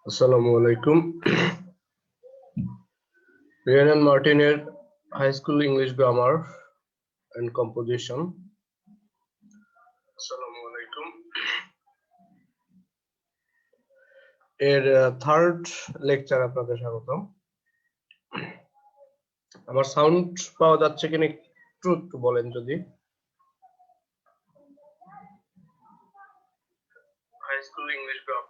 আসসালামু আলাইকুম। Wren and মার্টিনের high school English grammar and composition. আসসালামু আলাইকুম। এর থার্ড লেকচার আপনাদের স্বাগতম। আমার সাউন্ড পাওয়া যাচ্ছে কিনা একটু বলেন যদি। High school English grammar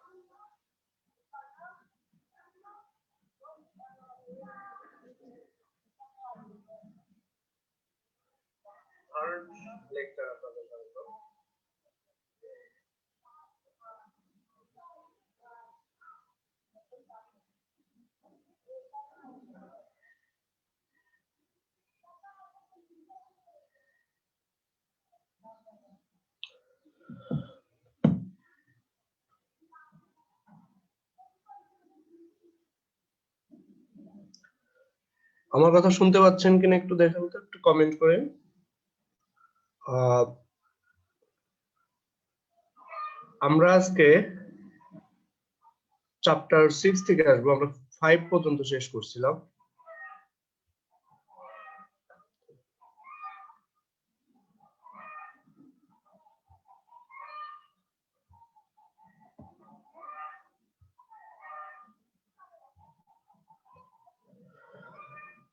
third lecture আপনাদের স্বাগতম। আমার কথা শুনতে পাচ্ছেন কিনা একটু দেখেন তো, একটু কমেন্ট করে। আমরা আজকে চ্যাপ্টার 6 থেকে আসবো। আমরা 5 পর্যন্ত শেষ করছিলাম।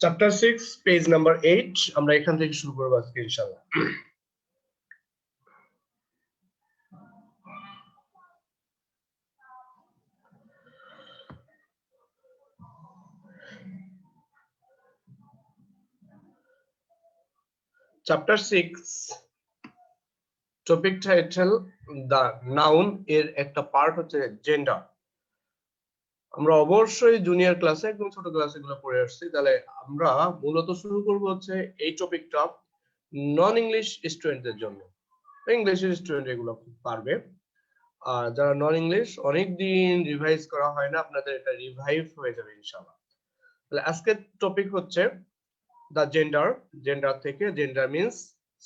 চ্যাপ্টার 6 পেজ নাম্বার 8 আমরা এখান থেকে শুরু করব আজকে ইনশাআল্লাহ। Chapter 6 topic title the noun, এর একটা পার্ট হচ্ছে জেন্ডার। আমরা অবশ্যই জুনিয়র ক্লাসে একদম ছোট ক্লাসে এগুলো পড়ে আসছি। তাহলে আমরা মূলত শুরু করব হচ্ছে এই টপিকটা নন ইংলিশ স্টুডেন্টদের জন্য। ইংলিশের স্টুডেন্ট এগুলো পারবে, আর যারা নন ইংলিশ অনেকদিন রিভাইজ করা হয় না, আপনাদের এটা রিভাইভ হয়ে যাবে ইনশাআল্লাহ। তাহলে আজকের টপিক হচ্ছে দা জেন্ডার। জেন্ডার থেকে, জেন্ডার মিন্স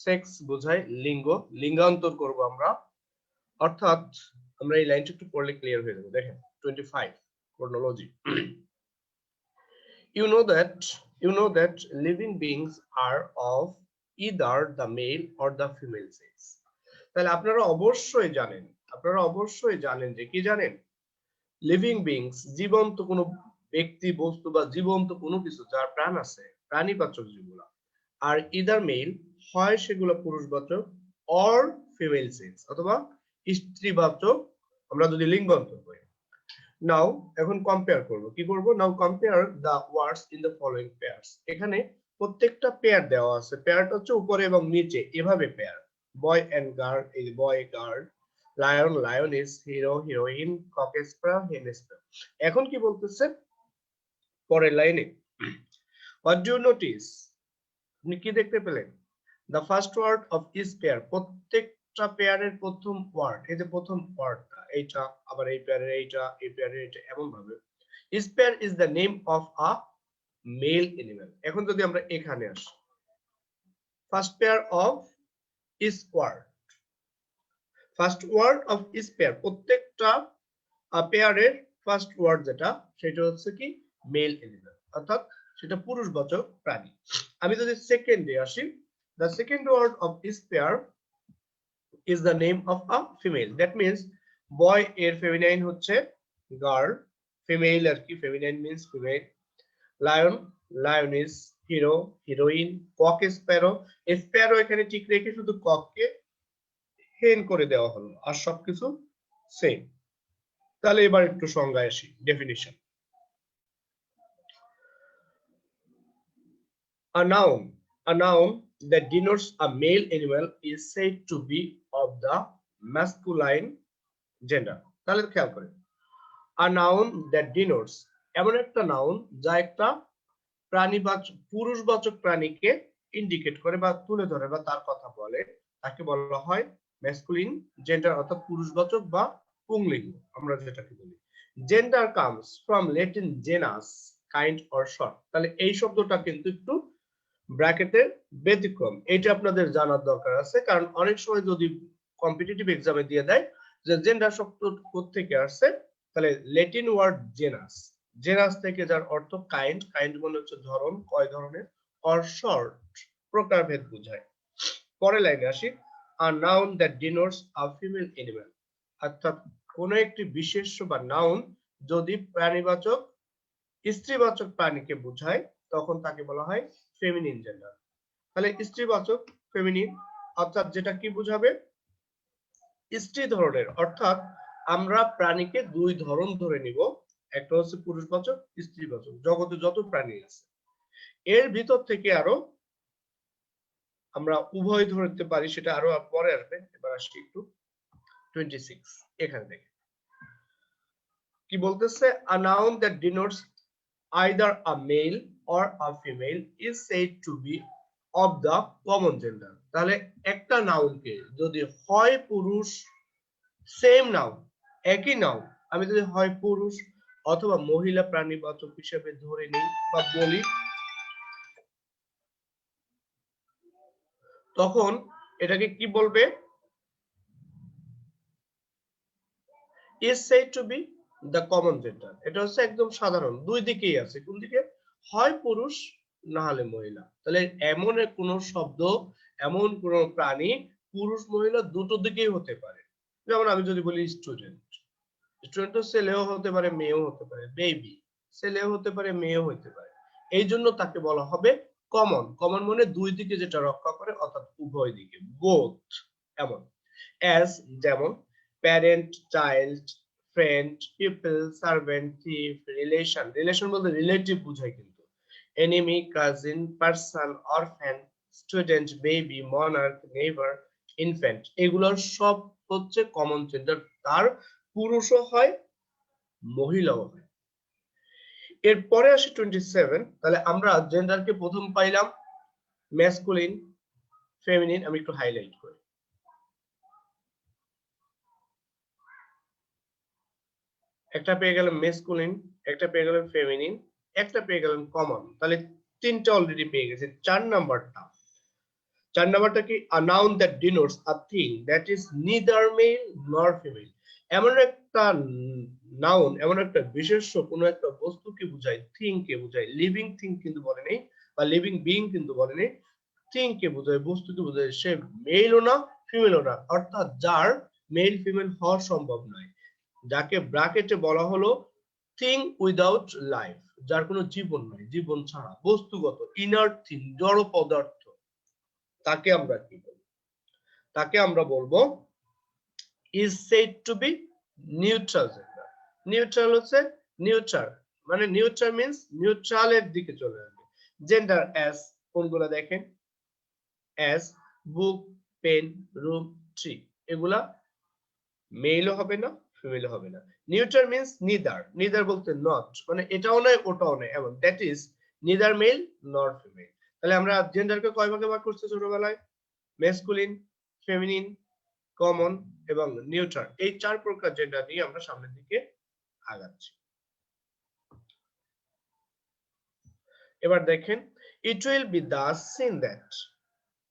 সেক্স বোঝায় লিঙ্গ, লিঙ্গান্তর করব আমরা। অর্থাৎ আমরা এই লাইনটা একটু পড়লে ক্লিয়ার হয়ে যাবে। দেখেন 25 chronology. you know that living beings are of either the male or the female sex. তাহলে আপনারা অবশ্যই জানেন যে কি জানেন, লিভিং বিংস জীবন্ত কোনো ব্যক্তি, বস্তু বা জীবন্ত কোনো কিছু যার প্রাণ আছে, প্রাণীবাচক যেগুলো, আর ইদার মেল হয় সেগুলো পুরুষবাচক, অর ফিমেল সেক্স অথবা স্ত্রীবাচক, আমরা যদি লিঙ্গান্তর করি। নাও এখন কম্পেয়ার করব, কি করব? Now compare the words in the following pairs. এখানে প্রত্যেকটা পেয়ার দেওয়া আছে। পেয়ারটা হচ্ছে উপরে এবং নিচে এভাবে পেয়ার। বয় এন্ড গার্ল, এই boy girl, lion lioness, hero heroine, cock sparrow hen sparrow. এখন কি বলতেছে পরের লাইনে, হোয়াট ডু ইউ নোটিস? আপনি কি দেখতে পেলেন? The first word of each pair, প্রত্যেকটা পেয়ারের প্রথম ওয়ার্ড, এই যে প্রথম ওয়ার্ডটা এইটা, আবার এই পেয়ারের এইটা, এই পেয়ারের এইটা, এমন ভাবে। Each pair is the name of a male animal. এখন যদি আমরা এখানে আসি, first pair of each word, first word of each pair, প্রত্যেকটা পেয়ারের ফার্স্ট ওয়ার্ড যেটা, সেটা হচ্ছে কি মেল এনিম্যাল, অর্থাৎ সেটা পুরুষবাচক প্রাণী। আমি যদি সেকেন্ডে আসি, the second word of each pair is the name of a female. That means boy এর feminine হচ্ছে girl, female আর কি, feminine means female, lion lioness, hero heroine, cock sparrow, sparrow এখানে ঠিক রেখে শুধু কককে হেন করে দেওয়া হলো, আর সবকিছু সেম। তাহলে এবার একটু সংজ্ঞায় আসি, definition. A noun that denotes a male animal is said to be of the masculine gender. তাহলে খেয়াল করেন, a noun that denotes, এমন একটা নাউন যা একটা প্রাণীবাচক, পুরুষবাচক প্রাণীকে ইন্ডিকেট করে বা তুলে ধরে বা তার কথা বলে, তাকে বলা হয় ম্যাসকুলিন জেন্ডার, অর্থাৎ পুরুষবাচক বা পুংলিঙ্গ আমরা যেটাকে বলি। Gender comes from Latin genus, kind or short. তাহলে এই শব্দটা কিন্তু একটু ব্র্যাকেটের ব্যতিক্রম, এটা আপনাদের জানার দরকার আছে, কারণ অনেক সময় যদি কম্পিটিটিভ এক্সামে দিয়ে দেয় যে জেন্ডার শব্দ কোথা থেকে আসছে, তাহলে ল্যাটিন ওয়ার্ড জেনাস, জেনাস থেকে যার অর্থ কাইন্ড, কাইন্ড মানে হচ্ছে ধরন, কয় ধরনের, অর সর্ট প্রকারভেদ বোঝায়। পরের লাইনে আসি, a noun that denotes a female animal, অর্থাৎ কোন একটি বিশেষ্য বা নাউন যদি প্রাণীবাচক স্ত্রীবাচক প্রাণীকে বোঝায় তখন তাকে বলা হয় ফেমিনিন জেন্ডার। তাহলে স্ত্রীবাচক ফেমিনিন অর্থাৎ যেটা কি বোঝাবে, স্ত্রী ধরনের, অর্থাৎ আমরা প্রাণীকে দুই ধরন ধরে নিব, একটা হচ্ছে পুরুষবাচক, স্ত্রীবাচক, জগতে যত প্রাণী আছে এর ভিতর থেকে আরো আমরা উভয় ধরতে পারি, সেটা আরো পরে আসবে। এবার আসি একটু 26 এখান থেকে কি বলতেছে, a noun that denotes either a male or a female is said to be of the common gender। তাহলে একটা নাউনকে যদি হয় পুরুষ, সেম নাউন, একই নাউন, আমি যদি হয় পুরুষ অথবা মহিলা প্রাণীবাচক হিসেবে ধরে নিই বা বলি, তখন এটাকে কি বলবে, is said to be the common gender। এটা হচ্ছে একদম সাধারণ, দুই দিকেই আছে, কোন দিকে, হয় পুরুষ না হলে মহিলা। তাহলে এমন কোন শব্দ, এমন কোন প্রাণী পুরুষ মহিলা দুটো দিকেই হতে পারে। যেমন আমি যদি বলি স্টুডেন্ট, স্টুডেন্ট তো ছেলেও হতে পারে মেয়েও হতে পারে, বেবি ছেলেও হতে পারে মেয়েও হতে পারে, এই জন্য তাকে বলা হবে কমন। কমন মানে দুই দিকে যেটা রক্ষা করে, অর্থাৎ উভয় দিকে, বোথ। এমন অ্যাজ, যেমন parent, child, friend, people, servant, thief, relation, relation বলতে রিলেটিভ বোঝায় কিন্তু, enemy, cousin, person, orphan, student, baby, monarch, neighbour, infant, এগুলোর সব হচ্ছে কমন জেন্ডার। তার পুরুষও হয় মহিলাও হয়। এরপরে আসি 27। তাহলে আমরা জেন্ডারকে প্রথম পাইলাম ম্যাসকুলিন, ফেমিনিন, আমি একটু হাইলাইট করি, একটা পেয়ে গেলাম মেসকুলিন, একটা পেয়ে গেলাম ফেমিনিন, একটা পেয়ে গেলাম কমন। তাহলে তিনটা অলরেডি পেয়ে গেছে। চার নাম্বারটা কি, a noun that denotes a thing that is neither male nor female। এমন একটা নাউন, এমন একটা বিশেষ্য কোন একটা বস্তুকে বোঝায়, থিং কে বোঝায়, লিভিং থিং কিন্তু বলে নেই, বা লিভিং বিইং কিন্তু বলে নেই, থিং কে বোঝায়, বস্তুকে বোঝায়, সে মেলও না ফিমেলও না, অর্থাৎ যার মেল ফিমেল হওয়া সম্ভব নয়, যাকে ব্র্যাকেটে বলা হলো থিং উইদাউট লাইফ, যার কোনো জীবন নাই, জীবন ছাড়া, বস্তুগত, ইনার থিং, জড় পদার্থ, তাকে আমরা কি বলবো, তাকে আমরা বলবো is said to be neutral gender। Neutral হচ্ছে নিউট্রাল, মানে নিউট্রাল মিন্স নিউট্রালের দিকে চলে আসবে। জেন্ডার অ্যাজ, কোনগুলো দেখেন, অ্যাজ, বুক, পেন, রুম, ট্রি, এগুলা মেলও হবে না ফিমেলও হবে না। নিউট্রাল মিন্স নিদার, নিদার বলতে নট, মানে এটাও নয় ওটাও নয়, এমন, দ্যাট ইজ নিদার মেল নর ফিমেল। তাহলে আমরা জেন্ডারকে কয় ভাগে ভাগ করছি ছোটবেলায়, ম্যাসকুলিন, ফেমিনিন, কমন এবং নিউট্রাল, এই চার প্রকার জেন্ডার নিয়ে আমরা সামনের দিকে আগাচ্ছি। এবার দেখেন, it will be the seen that,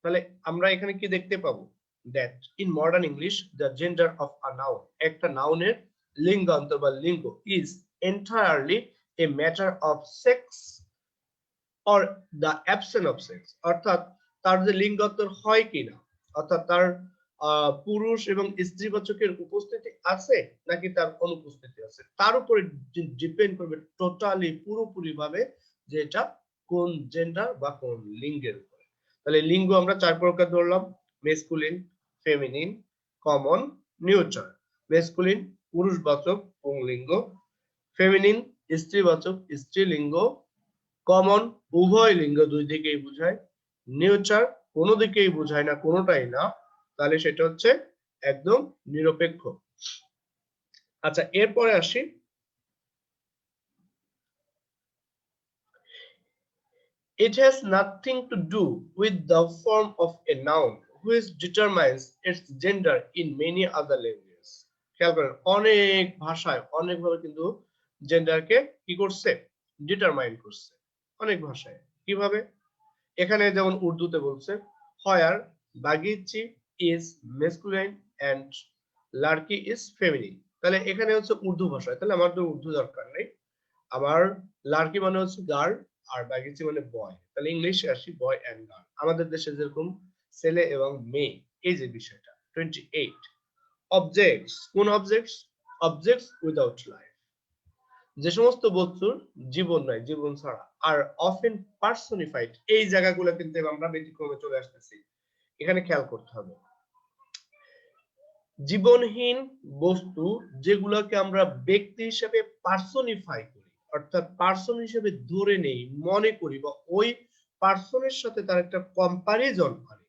তাহলে আমরা এখানে কি দেখতে পাবো, that in modern English the gender of a noun, একটা নাউনের লিঙ্গান্তর বা লিঙ্গ, is entirely a matter of sex or the absence of sex, অর্থাৎ তার যে লিঙ্গান্তর হয় কিনা, অর্থাৎ তার পুরুষ এবং স্ত্রীবাচকের উপস্থিতি আছে নাকি তার অনুপস্থিতি আছে, তার উপরে ডিপেন্ড করবে টোটালি, পুরোপুরি ভাবে, যে এটা কোন জেন্ডার বা কোন লিঙ্গের উপরে। তাহলে লিঙ্গ আমরা চার প্রকার ধরলাম, masculine, feminine, common, neutral. Masculine পুরুষবাচক পুংলিঙ্গ, ফেমিনিন স্ত্রীবাচক স্ত্রীলিঙ্গ, কমন উভয় লিঙ্গ দুই দিকেই বোঝায়, নিউট্রাল কোনো দিকেই বোঝায় না, কোনোটাই না, তাহলে সেটা হচ্ছে একদম নিরপেক্ষ। আচ্ছা এরপরে আসি, it has nothing to do with the form of a noun which determines its gender in many other languages। খেয়াল করেন, অনেক ভাষায় অনেকভাবে কিন্তু জেন্ডারকে কি করছে, ডিটারমাইন করছে, অনেক ভাষায়। কিভাবে, এখানে যেমন উর্দুতে বলছে, হোয়ার বাগিচি ইজ মেসকুলাইন এন্ড লাড়কি ইজ ফেমিনিন। তাহলে এখানে হচ্ছে উর্দু ভাষায়, তাহলে আমার তো উর্দু দরকার নেই। আমার লাড়কি মানে হচ্ছে গার্ল, আর বাগিচি মানে বয়। তাহলে ইংলিশে আসি, বয় এন্ড গার্ল। আমাদের দেশে যেরকম ছেলে এবং মেয়ে, এই যে বিষয়টা। 28 অবজেক্টস, কোন অবজেক্টস? অবজেক্টস উইদাউট লাইফ, যে সমস্ত বস্তুর জীবন নাই, জীবন ছাড়া। আর অফেন পার্সনিফাইড, এই জায়গাগুলো কিন্তু আমরা ব্যতিক্রমে চলে আসতেছি, এখানে খেয়াল করতে হবে। জীবনহীন বস্তু যেগুলোকে আমরা ব্যক্তি হিসেবে পার্সনিফাই করি, অর্থাৎ পার্সন হিসেবে ধরে নেই, মনে করি, বা ওই পার্সনের সাথে তার একটা কম্পারিজন করে,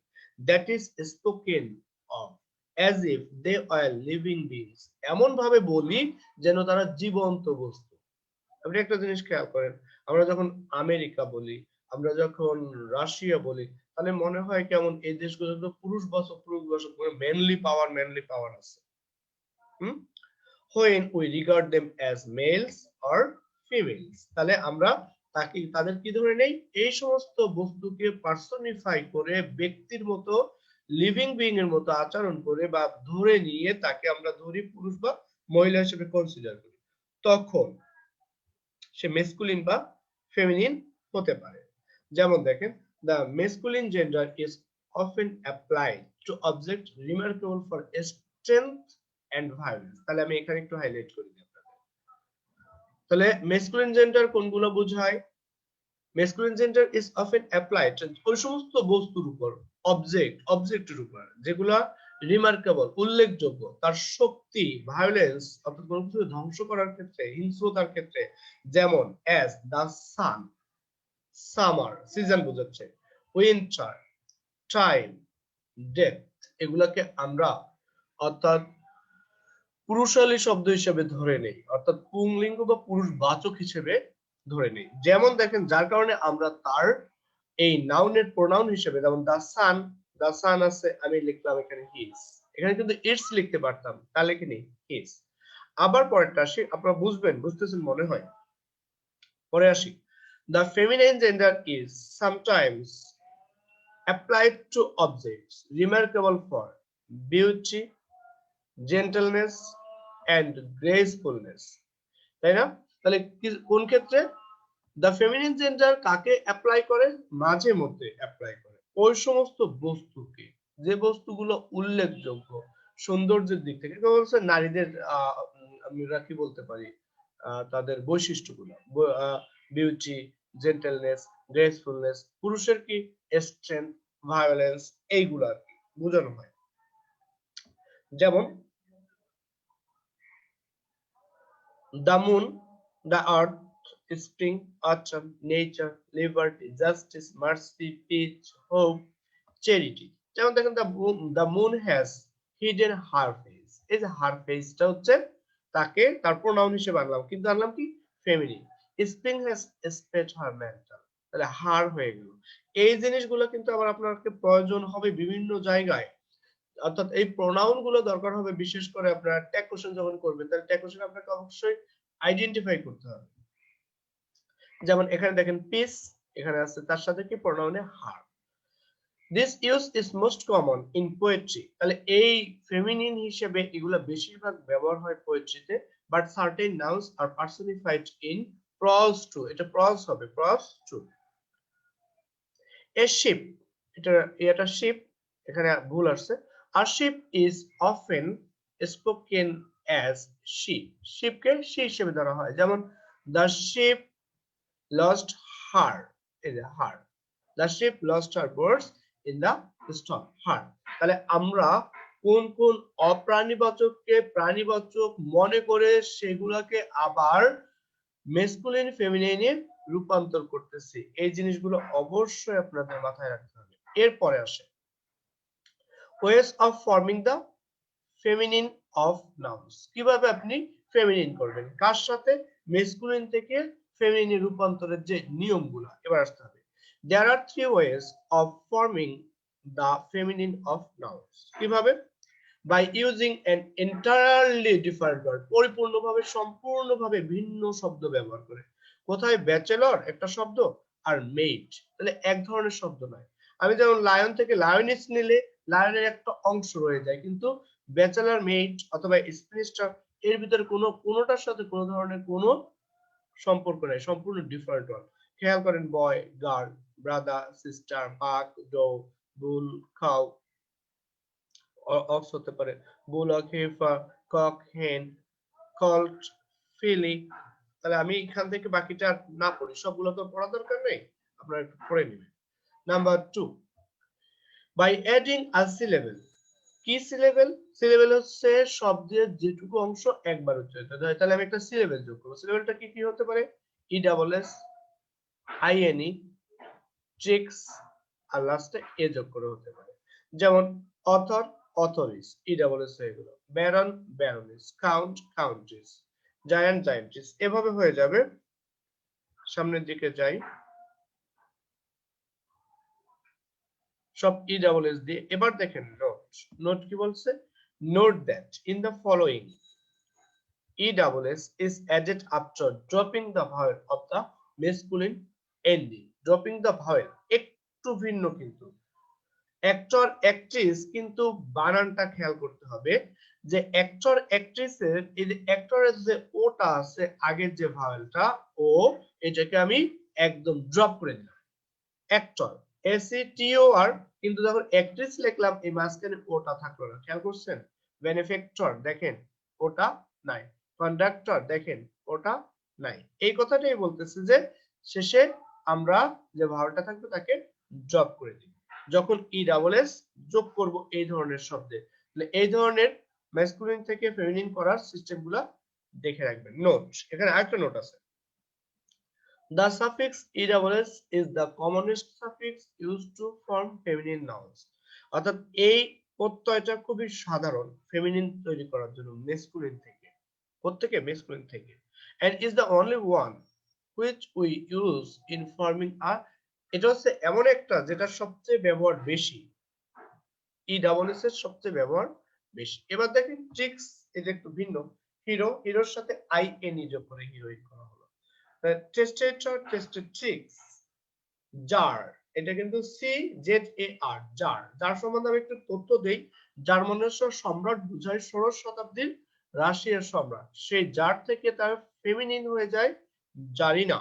that is spoken of as if they are living beings, এমন ভাবে বলি যেন তারা জীবন্ত বস্তু। আপনি একটা জিনিস খেয়াল করেন, আমরা যখন আমেরিকা বলি, আমরা যখন রাশিয়া বলি, তাহলে মনে হয় কেমন এই দেশগুলো পুরুষ বাচক ম্যানলি পাওয়ার আছে। when we regard them as males or females, তাহলে আমরা তাদের কি ধরে নেই? এই সমস্ত বস্তুকে পার্সনিফাই করে ব্যক্তির মতো, লিভিং বিং এর মতো আচরণ করে বা ধরে নিয়ে তাকে আমরা ধরি পুরুষ বা মহিলা হিসেবে কনসিডার করি, তখন সে মেসকুলিন বা ফেমিনিন হতে পারে। যেমন দেখেন, the masculine gender is often applied to object remarkable for strength and violence। তাহলে আমি এখানে একটু হাইলাইট করি আপনাদের। তাহলে মেসকুলিন জেন্ডার কোনগুলো বোঝায়? Masculine gender is often applied ওই সমস্ত বস্তুর উপর, অবজেক্টের উপর যেগুলা রিমার্কেবল, উল্লেখযোগ্য, তার শক্তি, ভায়োলেন্স, অর্থাৎ কোনো কিছু ধ্বংস করার ক্ষেত্রে, হিংস্রতার ক্ষেত্রে, যেমন as the sun, summer season বোঝাচ্ছে, উইন্টার, টাইম, ডেথ, এগুলাকে আমরা অর্থাৎ পুরুষালী শব্দ হিসেবে ধরে নেই, অর্থাৎ পুংলিঙ্গ বা পুরুষ বাচক হিসেবে ধরে নেই। যেমন দেখেন, যার কারণে আমরা তার এই নাউনের প্রোনাউন হিসেবে, যেমন দা সান আছে, আমি লিখলাম এখানে হিজ, এখানে কিন্তু ইটস লিখতে পারতাম, তা লিখিনি হিজ। আবার পরেরটা আসি, আপনারা বুঝতেছেন মনে হয়। পরে আসি, the feminine gender is sometimes applied to objects remarkable for beauty, gentleness and gracefulness, তাই না? তাহলে কোন ক্ষেত্রে দ্য ফেমিনিন জেন্ডার কাকে অ্যাপ্লাই করে? মাঝে মধ্যে অ্যাপ্লাই করে ওই সমস্ত বস্তুকে, যে বস্তুগুলো উল্লেখযোগ্য সৌন্দর্যের দিক থেকে, বলছে নারীদের আমরা কি বলতে পারি, তাদের বৈশিষ্ট্যগুলো, বিউটি, জেন্টেলনেস, গ্রেসফুলনেস। পুরুষের কি? স্ট্রেংথ, ভায়োলেন্স, এইগুলো আর কি বোঝানো হয়। যেমন the moon, the earth, spring, autumn, nature, liberty, justice, mercy, peace, hope, charity। যেমন দেখেন, the moon has hidden her face, এই যে her face টা হচ্ছে তাকে তার প্রোনাউন হিসেবে আনলাম, কিন্তু আনলাম কি? Feminine. spring has spread her mantle, তাহলে হার হয়ে গেল। এই জিনিসগুলো কিন্তু আবার আপনাকে প্রয়োজন হবে বিভিন্ন জায়গায়, অর্থাৎ এই প্রোনাউন গুলো দরকার হবে, বিশেষ করে আপনারা ট্যাগ কোশ্চেন যখন করবেন, তাহলে ট্যাগ কোশ্চেন আপনাকে অবশ্যই আইডেন্টিফাই করতে হবে। যেমন এখানে দেখেন পিস, এখানে আছে তার সাথে কি? প্রোনাউনে her. This use is most common in poetry, তাহলে এই ফেমিনিন হিসেবে এগুলা বেশিরভাগ ব্যবহার হয় পোয়েট্রিতে, but certain nouns are personified in prose too, এটা প্রজ হবে, প্রজ টু। এ শিপ, এটা শিপ, এখানে ভুল আসছে। আর ship is often spoken as ship, শিপকে সি হিসেবে ধরা হয়। যেমন দ্য শিপ লস্ট হার, এই যে her, the ship lost her birds in the storm, her. তাহলে আমরা কোন কোন অপ্রাণীবাচককে প্রাণীবাচক মনে করে সেগুলোকে আবার মেসকুলিন ফেমিনিনে রূপান্তর করতেছি, এই জিনিসগুলো অবশ্যই আপনাদের মাথায় রাখতে হবে। এরপরে আসে ways of forming the feminine of nouns, কিভাবে আপনি ফেমিনিন করবেন, কার সাথে? মেসকুলিন থেকে ফেমিনিনে রূপান্তরের যে নিয়মগুলো, এবার আসতে হবে। দেয়ার আর 3 ways of forming the feminine of nouns. কিভাবে? by using an entirely different word, পরিপূর্ণভাবে, সম্পূর্ণভাবে ভিন্ন শব্দ ব্যবহার করে। কোথায়? ব্যাচেলর একটা শব্দ, আর মেইড, তাহলে এক ধরনের শব্দ নয়। আমি যেমন লায়ন থেকে লায়নিস নিলে লায়নের একটা অংশ রয়ে যায়, কিন্তু ব্যাচেলর, মেইড অথবা স্পিনিস্টার, এর ভিতরে কোনোটার সাথে কোনো ধরনের কোনো সম্পর্ক নাই, সম্পূর্ণ ডিফারেন্ট ওয়ার্ড। খেয়াল করেন boy, girl, brother, sister, buck, doe, bull, cow, ox হতে পারে, bullock, heifer, cock, hen, colt, filly. তাহলে আমি এখান থেকে বাকিটা না পড়ি, সবগুলো তো পড়া দরকার নেই, আপনারা একটু পড়ে নেবেন। Number 2, by adding a syllable. কি সিলেবল? সিলেবল হচ্ছে শব্দের যেটুকু অংশ একবার উচ্চারিত হয়। তাহলে আমি একটা সিলেবল যোগ করব। সিলেবলটা কি কি হতে পারে? E double S, I N E, trix, আর লাস্টে এ যোগ করে হতে পারে। যেমন author, authoress, E double S হয়ে গেল। Baron, baroness, count, countess, giant, giantess. এভাবে হয়ে যাবে। সামনের দিকে যাই, সব ই ডাবল এস দিয়ে। এবার দেখেন নোট। নোট কি বলছে? Note that in the following E double S is added after dropping the vowel of the masculine ending. dropping the vowel একটু ভিন্ন, কিন্তু অ্যাক্টর অ্যাক্ট্রেস কিন্তু বানানটা খেয়াল করতে হবে যে অ্যাক্টর অ্যাক্ট্রেসের এই যে অ্যাক্টরের যে ওটা আছে আগের যে ভাওয়েলটা ও, এটাকে আমি একদম ড্রপ করে দিলাম। অ্যাক্টর এস ই টি ও আর, কিন্তু যখন অ্যাক্ট্রেস লিখলাম এই মাঝখানে ওটা থাকলো না। খেয়াল করছেন? বেনিফ্যাক্টর দেখেন ওটা নাই, কন্ডাক্টর দেখেন ওটা নাই। এই কথাটাই বলতেছে যে শেষে আমরা যে ভাওয়ালটা থাকবে তাকে ড্রপ করে দিই যখন ই ডাবল এস যোগ করব এই ধরনের শব্দে। তাহলে এই ধরনের ম্যাসকুলিন থেকে ফেমিনিন করার সিস্টেমগুলো দেখে রাখবেন। নোট, এখানে আরেকটা নোট আছে। The suffix "es" is the commonest suffix used to form feminine nouns. অর্থাৎ এই প্রত্যয়টা খুবই সাধারণ ফেমিনিন তৈরি করার জন্য মেসকুলিন থেকে, প্রত্যেকে মেসকুলিন থেকে, and is the only one which we use in forming a, এটা হচ্ছে এমন একটা যেটা সবচেয়ে ব্যবহার বেশি, ই ডাবল এস এর সবচেয়ে ব্যবহার বেশি। এবার দেখেন ট্রিক্স, এটা একটু ভিন্ন। হিরো, হিরোর সাথে আই এন ই যোগ করে হিরোইন করা হলো। টেস্টেটর, টেস্টেট্রিক্স। জার, এটা কিন্তু সি জেড এ আর, জার। যার সম্বন্ধে আমি একটু তথ্য দেই। জার্মানের সম্রাট বুঝায় ষোড়শ শতাব্দীর রাশিয়ার সম্রাট। সেই জার থেকে তার ফেমিনিন হয়ে যায় জারিনা।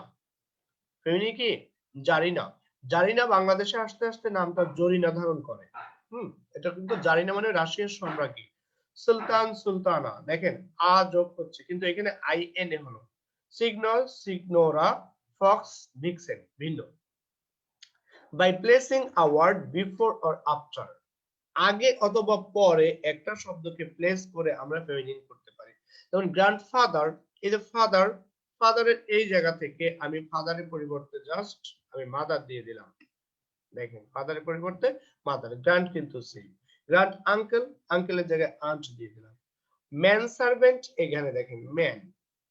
ফেমিনিন কি? জারিনা। জারিনা বাংলাদেশে আসতে আসতে নামটা জরিনা ধারণ করে। এটা কিন্তু জারিনা মানে রাশিয়ার সম্রাজ্ঞী। সুলতান, সুলতানা, দেখেন আ যোগ হচ্ছে কিন্তু এখানে আই এন এ হলো। সিগন্যাল, সিগনোরা, ফক্স, ভিক্সেন ভিন্ন। By placing a word before or after, আগে অথবা পরে একটা শব্দকে প্লেস করে আমরা ফেমিনিন করতে পারি। যেমন গ্র্যান্ডফাদার, এই যে ফাদার, ফাদারের এই জায়গা থেকে আমি ফাদারের পরিবর্তে জাস্ট আমি মাদার দিয়ে দিলাম। দেখেন ফাদারের পরিবর্তে মাদার। গ্র্যান্ড কিন্তু সেম। গ্র্যান্ড আঙ্কেল, আঙ্কেলের জায়গায় আন্ট দিয়ে দিলাম। ম্যান সার্ভেন্ট, এখানে দেখেন ম্যান,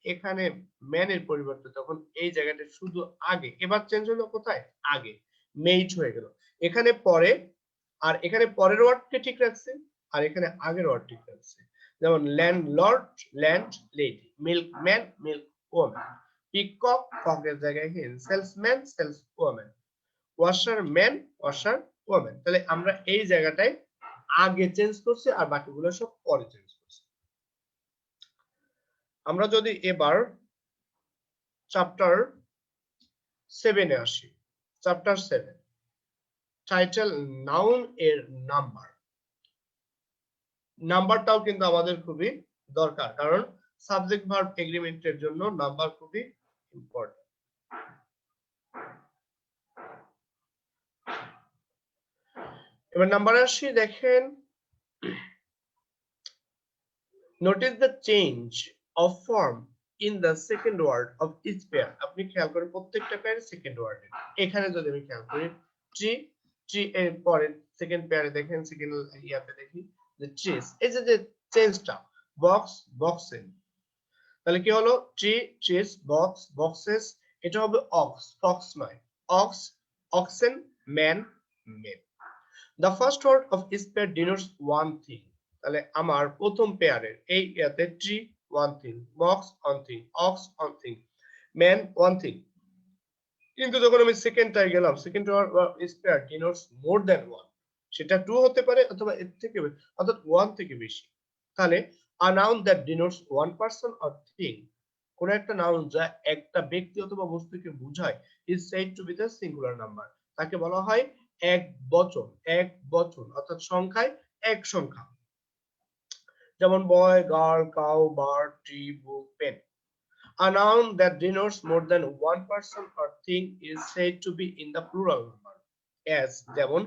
এখানে ম্যানের পরিবর্তে তখন এই জায়গাটা শুধু আগে, এবার চেঞ্জ হলো কোথায়? আগে, মেইড হয়ে গেল। এখানে পরে, আর এখানে পরের ওয়ার্ডকে ঠিক রাখছে আর এখানে আগের ওয়ার্ড ঠিক রাখছে। যেমন landlord, landlady, milkman, milkwoman, peacock, ককের জায়গায় hen, salesman, saleswoman, washerman, washerwoman. তাহলে আমরা এই জায়গাটায় আগে চেঞ্জ করছি আর বাকিগুলো সব পরে চেঞ্জ করছি। আমরা যদি এবার চ্যাপ্টার 7 এ আসি, চ্যাপ্টার 7 টাইটেল নাউন এর নাম্বার। নাম্বারটাও কিন্তু আমাদের খুবই দরকার, কারণ সাবজেক্ট ভার্ব এগ্রিমেন্টের জন্য নাম্বার খুবই ইম্পর্টেন্ট। এবার নাম্বার আসি, দেখেন notice the change of form in the second word of each pair. আপনি খেয়াল করেন প্রত্যেকটা পেয়ারে সেকেন্ড ওয়ার্ডে, এখানে যদি আমি খেয়াল করি ট্রি, ট্রি এর পরে সেকেন্ড পেয়ারে দেখেন, সেকেন্ড ইয়াতে দেখি যে ট্রিস, এই যে চেঞ্জটা, বক্স, বক্সেন, তাহলে কি হলো? ট্রি, ট্রিস, বক্স, বক্সেস, এটা হবে অক্স, ফক্স নয়, ox, oxen, man, men. The first word of each pair denotes one thing. তাহলে আমার প্রথম পেয়ারের এই ইয়াতে tree one thing, box one thing, ox one thing, man one thing। কিন্তু যখন আমি সেকেন্ডটায় গেলাম, second word of each pair denotes more than one, সেটা টু হতে পারে অথবা এর থেকে অর্থাৎ ওয়ান থেকে বেশি। তাহলে A noun that denotes one person or thing, কোন একটা নাউন যা একটা ব্যক্তি অথবা বস্তুকে বোঝায় is said to be the singular number, তাকে বলা হয় এক বচন, এক বচন অর্থাৎ সংখ্যায় এক সংখ্যা। যেমন boy, girl, cow, bird, tree, book, pen. A noun that denotes more than one person or thing is said to be in the plural number. As যেমন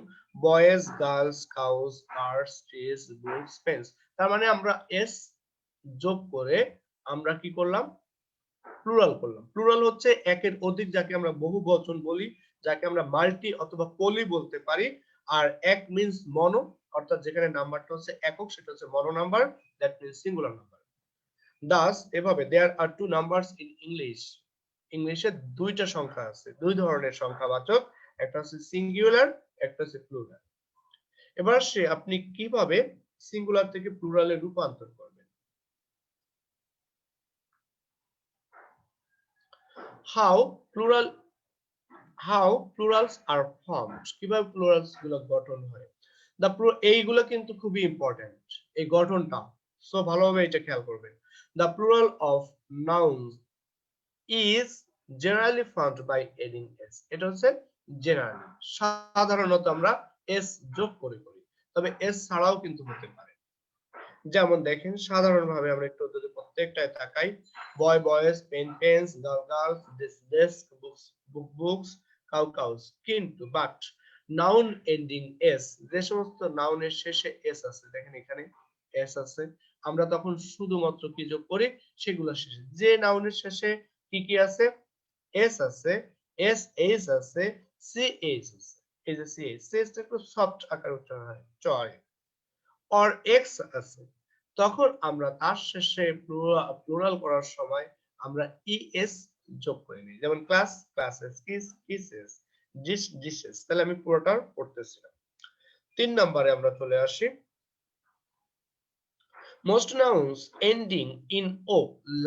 boys, girls, cows, cars, trees, books, pens। তার মানে আমরা s যোগ করে আমরা কি করলাম? Plural করলাম। প্লুরাল হচ্ছে একের অধিক, যাকে আমরা বহু বচন বলি, যাকে আমরা মাল্টি অথবা পলি বলতে পারি। আর এক মিন্স মনো, অর্থাৎ যেখানে নাম্বারটা হচ্ছে একক, সেটা হচ্ছে mono number, that means singular number. Thus এভাবে there are two numbers in English, ইংলিশে দুইটা সংখ্যা আছে, দুই ধরনের সংখ্যাবাচক, একটা হচ্ছে সিঙ্গুলার, একটা হচ্ছে প্লুরাল। এবার সে আপনি কিভাবে সিঙ্গুলার থেকে প্লুরালে রূপান্তর করবেন? হাউ plurals are formed, কিভাবে প্লুরালস গুলো গঠন হয়। এইগুলো কিন্তু খুবই ইম্পর্টেন্ট, এই গঠনটা, সো ভালোভাবে এটা খেয়াল করবেন। The plural of nouns is generally formed by adding s, এটা হচ্ছে জেনারেলি, সাধারণত আমরা s যোগ করে করি, তবে s ছাড়াও কিন্তু হতে পারে। যেমন দেখেন সাধারণভাবে আমরা একটু যদি প্রত্যেকটায় তাকাই, boy boys, pen pens, girl girls, desk desks, books book books, cow cows. কিন্তু বাট নাউন এন্ডিং এস, যে সমস্ত নাউনের শেষে এস আছে, দেখেন এখানে এস আছে, আমরা তখন শুধুমাত্র কি যোগ করি? সেগুলো শেষে, যে নাউনের শেষে কি কি আছে? এস আছে, এস এইচ আছে, সি এইচ আছে। এই যে সি এইচ, সি এইচ একটু সফট আকারে উচ্চারণ হয়, চয়। অর এক্স আছে, তখন আমরা তার শেষে প্লুরাল করার সময় আমরা ইএস যোগ করে নিই। যেমন class classes, kiss kisses, dish dishes. তাহলে আমি পুরোটা পড়তেছিলাম। 3 নম্বরে আমরা চলে আসি। মোস্ট নাউন্স এন্ডিং ইন ও,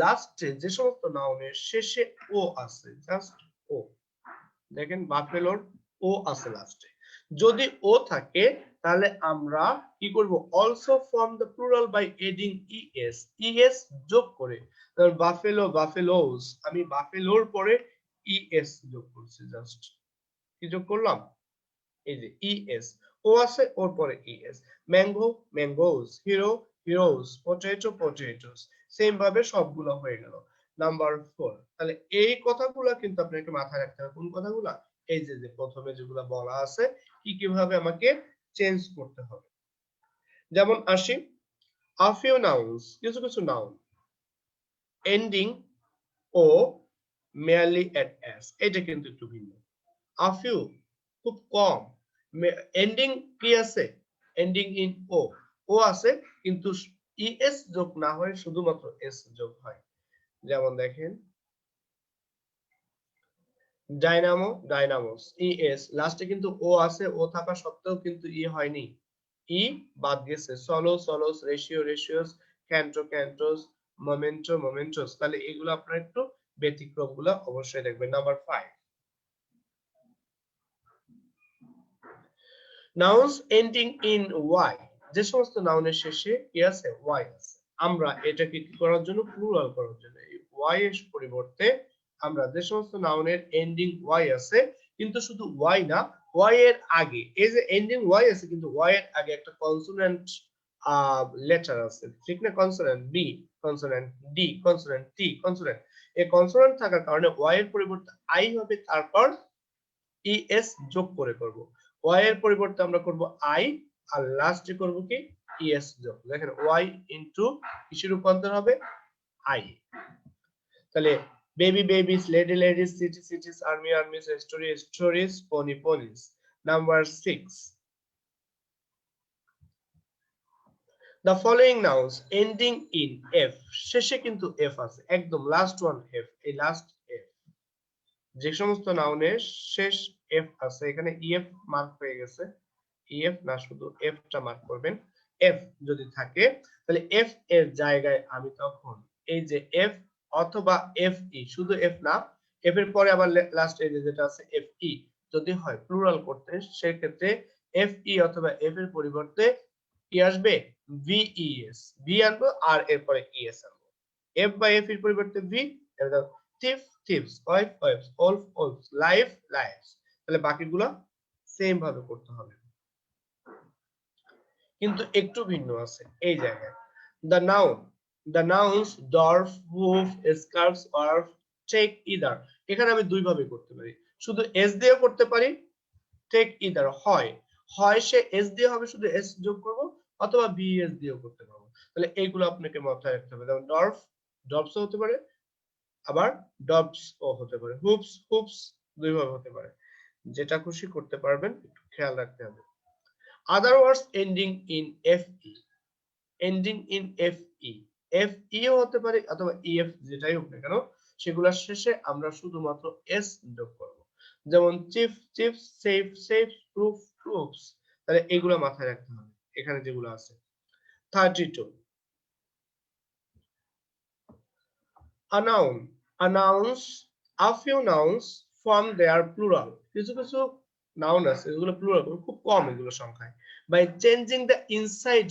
লাস্টে যে সমস্ত নাউনের শেষে ও আছে, জাস্ট ও, দেখেন বাফেলোর ও আছে লাস্টে, যদি ও থাকে তাহলে আমরা কি করব? Also form the plural by adding ES, ES যোগ করে। বাফেলো বাফেলোস, আমি বাফেলোর পরে ইএস যোগ করছি, জাস্ট কি যোগ করলাম? এই যে ইএস, ও আছে ওর পরে ES. Mango mangoes, hero heroes, potato potatoes. Same ভাবে সবগুলো হয়ে গেল। নাম্বার 4, তাহলে এই কথাগুলো কিন্তু আপনাকে মাথায় রাখতে হবে। কোন কথাগুলো? এই যে যে প্রথমে যেগুলো বলা আছে, কি কিভাবে আমাকে চেঞ্জ করতে হবে। যেমন আসি, a few nouns, কিছু কিছু noun ending O merely at s, এটা কিন্তু একটু ভিন্ন। a few খুব কম, এন্ডিং কি আছে? এন্ডিং ইন ও, ও আছে কিন্তু ইএস যোগ না হয়, শুধুমাত্র এস যোগ হয়। যেমন দেখেন ডাইনামো ডাইনামোস, ইএস লাস্টে কিন্তু ও আছে, ও থাকা সত্ত্বেও কিন্তু ই হয়নি, ই বাদ গেছে। Solo solos, ratio ratios, canto cantos, memento mementos. তাহলে এগুলো আপনারা একটু ব্যতিক্রমগুলো অবশ্যই দেখবেন। Number 5, nouns ending in Y, যে সমস্ত নাউনের শেষে কি আছে? ওয়াই আছে। আমরা এটাকে কি করার জন্য? প্লুরাল করার জন্য। এই ওয়াই এর পরিবর্তে আমরা যে সমস্ত নাউনের এন্ডিং ওয়াই আছে, কিন্তু শুধু ওয়াই না, ওয়াই এর আগে, এই যে এন্ডিং ওয়াই আছে কিন্তু ওয়াই এর আগে একটা কনসোনেন্ট লেটার আছে, ঠিক না? Consonant B, consonant D, consonant T, consonant. এই কনসোনেন্ট থাকার কারণে ওয়াই এর পরিবর্তে আই হবে, তারপর ইএস যোগ করে করব। ওয়াই এর পরিবর্তে আমরা করব আই, আর লাস্টে করব কি? ইএস যোগ। দেখেন ওয়াই ইনটু কিসের রূপান্তর হবে? আই। তাহলে baby babies, lady ladies, city cities, army armies, story stories, pony ponies. Number 6, the following nouns ending in f, শেষে কিন্তু এফ আছে, একদম লাস্ট ওয়ান এফ, এই লাস্ট এফ, যে সমস্ত নাউনের শেষ এফ আছে, এখানে ইএফ মার্ক হয়ে গেছে, ইএফ না, শুধু এফ টা মার্ক করবেন। এফ যদি থাকে তাহলে এফ এর জায়গায় আমি তখন এই যে এফ অথবা এফ ই, শুধু এফ না, এফ এর পরে আবার লাস্ট এই যে যেটা আছে এফ ই, যদি হয় প্লুরাল করতে, সেক্ষেত্রে এফ ই অথবা এফ এর পরিবর্তে কি আসবে VES, ভি আনবো আর এরপরে ES আনবো, F বাই F এর পরিবর্তে V, thief thiefs, wife wifes, wolf wolfs, life lifes. তাহলে বাকিগুলো সেম ভাবে করতে হবে, কিন্তু একটু ভিন্ন আছে এই জায়গায়। The noun, the nouns dwarf, hoof, scarfs, wharf, take either, এখানে আমি দুই ভাবে করতে পারি, শুধু এস দিয়েও করতে পারি, টেক ইদার হয়, হয় সে এস দিয়ে হবে, শুধু এস যোগ করব, অথবা বিএস দিয়েও করতে পারবো। তাহলে এইগুলো আপনাকে মাথায় রাখতে হবে, যেমন ডর্ফ, ডর্ফসও হতে পারে, আবার ডবস ও হতে পারে, হুপস হুপস দুই ভাবে হতে পারে, যেটা খুশি করতে পারবেন, একটু খেয়াল রাখতে হবে। Other words ending in FE, ending in FE, FE ও হতে পারে অথবা EF, যেটাই হোক না কেন, সেগুলোর শেষে আমরা শুধুমাত্র এস যোগ করব, যেমন chief chief, safe safe, proof proofs. তাহলে এগুলো মাথায় রাখতে হবে এখানে যেগুলো আছে। 32, a noun, a nouns, a few nouns form their plural, কিছু কিছু নাউন আছে এগুলো প্লুরাল, খুব কম এগুলো সংখ্যায়, by changing the inside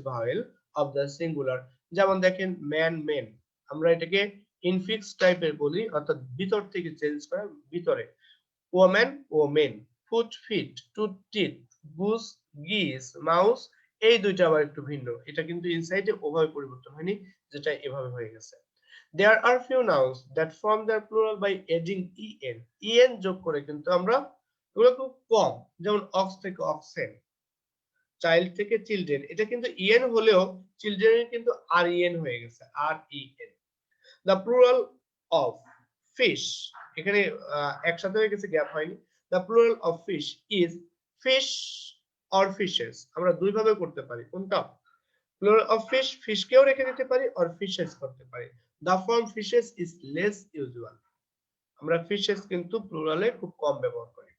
vowel of the singular, যেমন দেখেন ম্যান মেন, আমরা এটাকে ইনফিক্স টাইপের বলি, অর্থাৎ ভিতর থেকে চেঞ্জ করা, ভিতরে, ওম্যান ওমেন, ফুট ফিট, টুট টিট, গুস গিস, মাউস, এই দুইটা আবার একটু ভিন্ন, এটা কিন্তু ইনসাইডে ওভাবে পরিবর্তন হয়নি, যেটা এভাবে হয়ে গেছে। There are few nouns that form their plural by adding en যোগ করে, কিন্তু আমরা এগুলো খুব কম, যেমন অক্স থেকে অক্সেন, চাইল্ড থেকে চিলড্রেন, এটা কিন্তু en হলেও চিলড্রেন কিন্তু ren হয়ে গেছে, ren। The plural of fish, এখানে একসাথে হয়ে গেছে, গ্যাপ হয়নি। The plural of fish is fish or fishes, আমরা দুই ভাবে করতে পারি, কোনটা? Plural of fish, fish কেও রেখে দিতে পারি, or fishes করতে পারি। The form fishes is less usual, আমরা fishes কিন্তু প্লুরালে খুব কম ব্যবহার করি।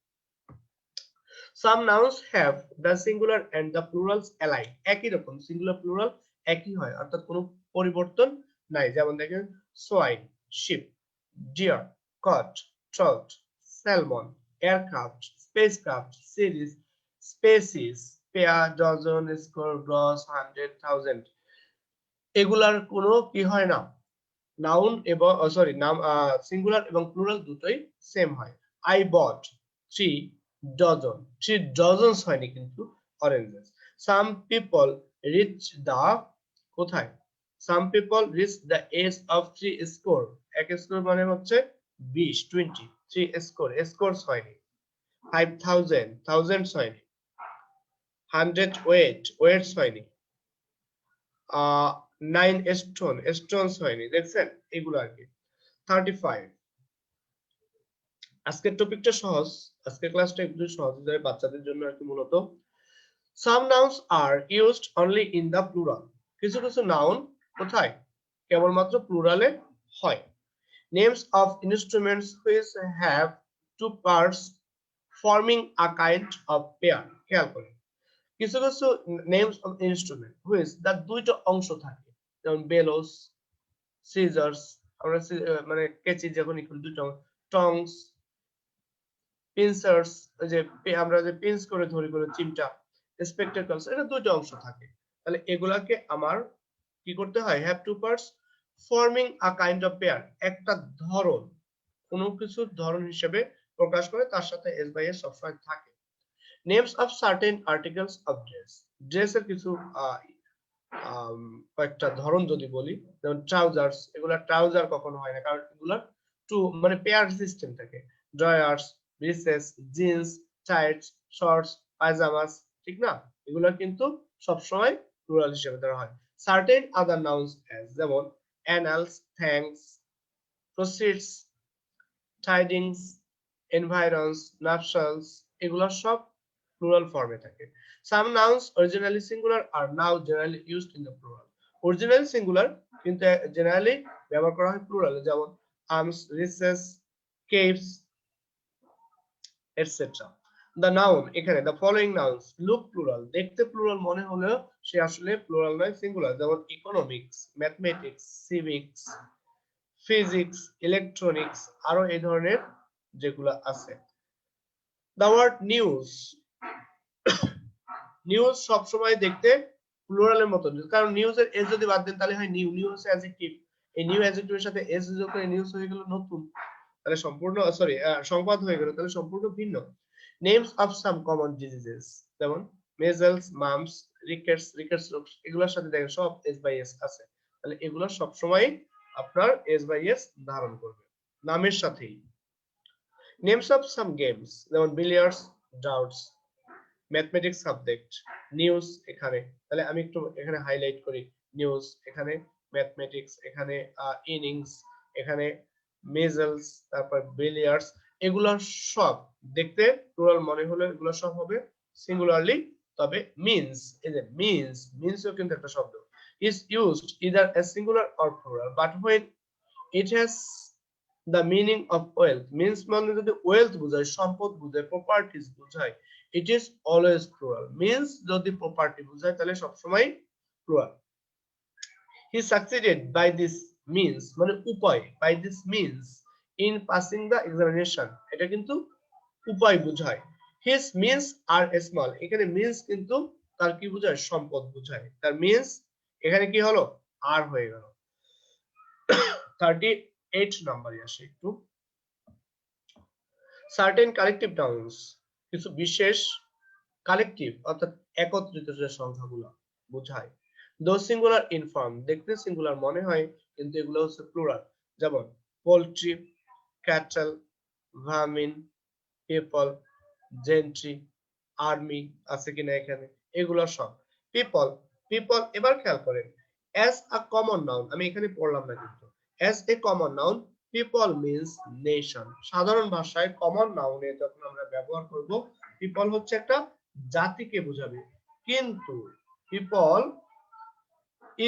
Some nouns have the singular and the plurals alike, একই রকম, সিঙ্গুলার প্লুরাল একই হয়, অর্থাৎ কোনো পরিবর্তন নাই, যেমন দেখেন swine, sheep, deer, cod, trout, salmon, aircraft, spacecraft, series, species, pair, dozen, score, gross, 100, 1000, এগুলার কোনো কি হয় না, নাউন এবং সরি নাম সিঙ্গুলার এবং প্লুরাল দুটোই সেম হয়। আই বট 3 ডজন, 3 ডজনস হয়নি কিন্তু oranges. Some people reach the, কোথায়, some people reach the age of 3 score, এক স্কোর মানে হচ্ছে 20, 20, 3 স্কোর, স্কোরস হয়নি। 5000, থাউজেন্ডস হয়নি। 100 ওয়েট, ওয়েটস হয়নি। 9 স্টোন, স্টোনস হয়নি, দেখছেন এগুলো আর কি। 35, আজকের টপিকটা সহজ, আজকের ক্লাসটা একটু সহজ যায় বাচ্চাদের জন্য আর কি মূলত। Some nouns are used only in the plural, কিছু কিছু নাউন কোথায়, কেবলমাত্র প্লুরালে হয়। Names of instruments which have two parts forming a kind of pair, খেয়াল করেন, কিছু কিছু নেমস অফ ইনস্ট্রুমেন্ট হুইচ যার দুইটা অংশ থাকে, যেমন বেলোস, সিজার্স, আমরা মানে কেচি যখন দুটো, টংস, পিনসার্স, ওই যে আমরা যে পিনস করে ধরি করে চিমটা, স্পেকটাকলস, এটা দুটো অংশ থাকে। তাহলে এগুলাকে আমার কি করতে হয়, have to parts forming a kind of pair, একটা ধরন, কোনো কিছুর ধরন হিসেবে প্রকাশ করে, তার সাথে এস বাই এস সবসময় থাকে। Names of certain articles of dress, ড্রেসের কিছু কয়েকটা ধরন যদি বলি, যেমন ট্রাউজার্স, এগুলা ট্রাউজার কখনো হয় না, কারণ এগুলা টু মানে পেয়ার সিস্টেম থাকে। ড্রয়ার্স, ব্রিসেস, জিন্স, টাইটস, শর্টস, পায়জামাস, ঠিক না, এগুলা কিন্তু সবসময় প্লুরাল হিসেবে ধরা হয়। সার্টেন আদার নাউন্স অ্যাজ, যেমন অ্যানালস, থ্যাঙ্কস, প্রসিডস, টাইডিংস, এনভায়রনস, নাপশালস, এগুলা সব প্লুরাল ফর্মে থাকে। Some nouns originally singular are now generally used in the plural, originally singular কিন্তু জেনারেলি ব্যবহার করা হয় প্লুরালে, যেমন alms, riches, eaves, etcetera. The noun, এখানে the following nouns look plural, দেখতে প্লুরাল মনে হলেও সে আসলে প্লুরাল নয়, সিঙ্গুলার, যেমন economics, mathematics, civics, physics, electronics, আরো এই ধরনের যেগুলো আছে। The word news, নিউজ সব সময় দেখতে প্লুরালের মতো, কারণ নিউজের এস যদি বাদ দেন তাহলে হয় নিউ, নিউ হচ্ছে অ্যাডজেক্টিভ, এই নিউ অ্যাডজেক্টিভের সাথে এস যোগ করে নিউজ হয়ে গেল নতুন, তাহলে সম্পূর্ণ সরি সংবাদ হয়ে গেল, তাহলে সম্পূর্ণ ভিন্ন। Names of some common diseases, যেমন মেজেলস, মাম্পস, রিকেটস, রিকেটস রোগ, এগুলোর সাথে দেখেন সব এস বাই এস আছে, তাহলে এগুলো সব সময় আপনার এস বাই এস ধারণ করবে নামের সাথেই। নেমস অফ সাম গেমস, যেমন billiards, doubts, mathematics subject, news এখানে, তাহলে আমি একটু এখানে হাইলাইট করি, নিউজ এখানে, ম্যাথমেটিক্স এখানে, ইনিংস এখানে, মেজেলস, তারপর বিলিয়ার্ডস, এগুলো সব দেখতে প্লুরাল মনে হলো, এগুলো সব হবে সিঙ্গুলারলি, তবে মিন্স, এই যে মিন্স, মিন্সও কিন্তু একটা শব্দ, is used either as singular or plural, but when it has the meaning of wealth, means মানে যদি wealth বোঝায়, সম্পদ বোঝায়, প্রপার্টিজ বোঝায়, it is always plural, means যদি প্রপার্টি বোঝায় তাহলে সবসময় plural। he succeeded by this means মানে উপায়, by this means in passing the examination, এটা কিন্তু উপায় বোঝায়। his means are small, এখানে means কিন্তু তার কি বোঝায়, সম্পদ বোঝায়, তার means এখানে কি হলো, আর হয়ে গেল। 38 নম্বরে আসে একটু, certain collective nouns, কিছু বিশেষ কালেকটিভ অর্থাৎ একত্রিত যে সংখ্যাগুলো বোঝায়। those singular in form, দেখতে সিঙ্গুলার মনে হয় কিন্তু এগুলো হচ্ছে প্লুরাল, যেমন poultry, cattle, ভার্মিন, people, gentry, army আছে কিনা এখানে, এগুলো সব পিপল। পিপল এবার খেয়াল করেন, as a common noun, আমি এখানে পড়লাম না কিন্তু, as a common noun people means nation, সাধারণ ভাষায় কমন নাউনে যখন আমরা ব্যবহার করব পিপল হচ্ছে একটা জাতিকে বোঝাবে, কিন্তু people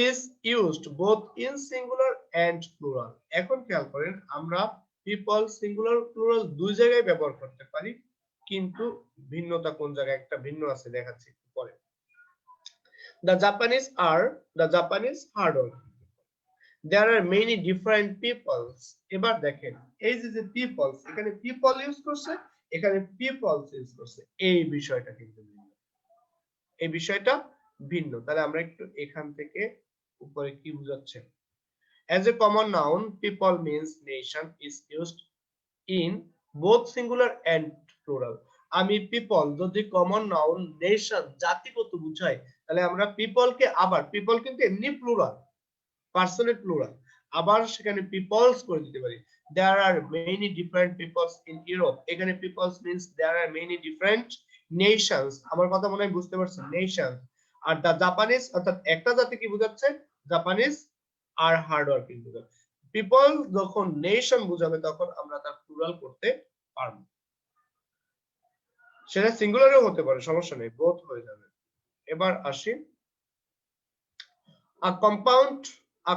is used both in singular and plural, এখন খেয়াল করেন আমরা পিপল সিঙ্গুলার প্লুরাল দুই জায়গায় ব্যবহার করতে পারি, কিন্তু ভিন্নতা কোন জায়গায় একটা ভিন্ন আছে দেখাচ্ছি পরে। the Japanese hard working, there are many different peoples, এবার দেখেন এই যে peoples, এখানে people ইউজ করছে, এখানে peoples ইউজ করছে, এই বিষয়টা কিন্তু ভিন্ন, এই বিষয়টা ভিন্ন, তাহলে আমরা একটু এখান থেকে উপরে কি বোঝাচ্ছে, as a common noun people means nation is used in both singular and plural, আমি people যদি কমন নাউন নেশন জাতিগত বুঝাই, তাহলে আমরা people কে আবার, people কিন্তু এমনি প্লুরাল, পার্সনের প্লুরাল, আবার সেখানে পিপলস করে দিতে পারি। there are many different peoples in Europe, এখানে peoples means there are many different nations, আমার কথা মনে হয় বুঝতে পারছেন, নেশন। আর দা জাপানিজ অর্থাৎ একটা জাতি কি বোঝাচ্ছে, জাপানিজ আর হার্ড ওয়ার্কিং বোঝাচ্ছে। পিপল যখন নেশন বোঝাবে তখন আমরা তার প্লুরাল করতে পারবো, সেটা সিঙ্গুলারও হতে পারে, সমস্যা নেই, বোথ হয়ে যাবে। এবার আসি, a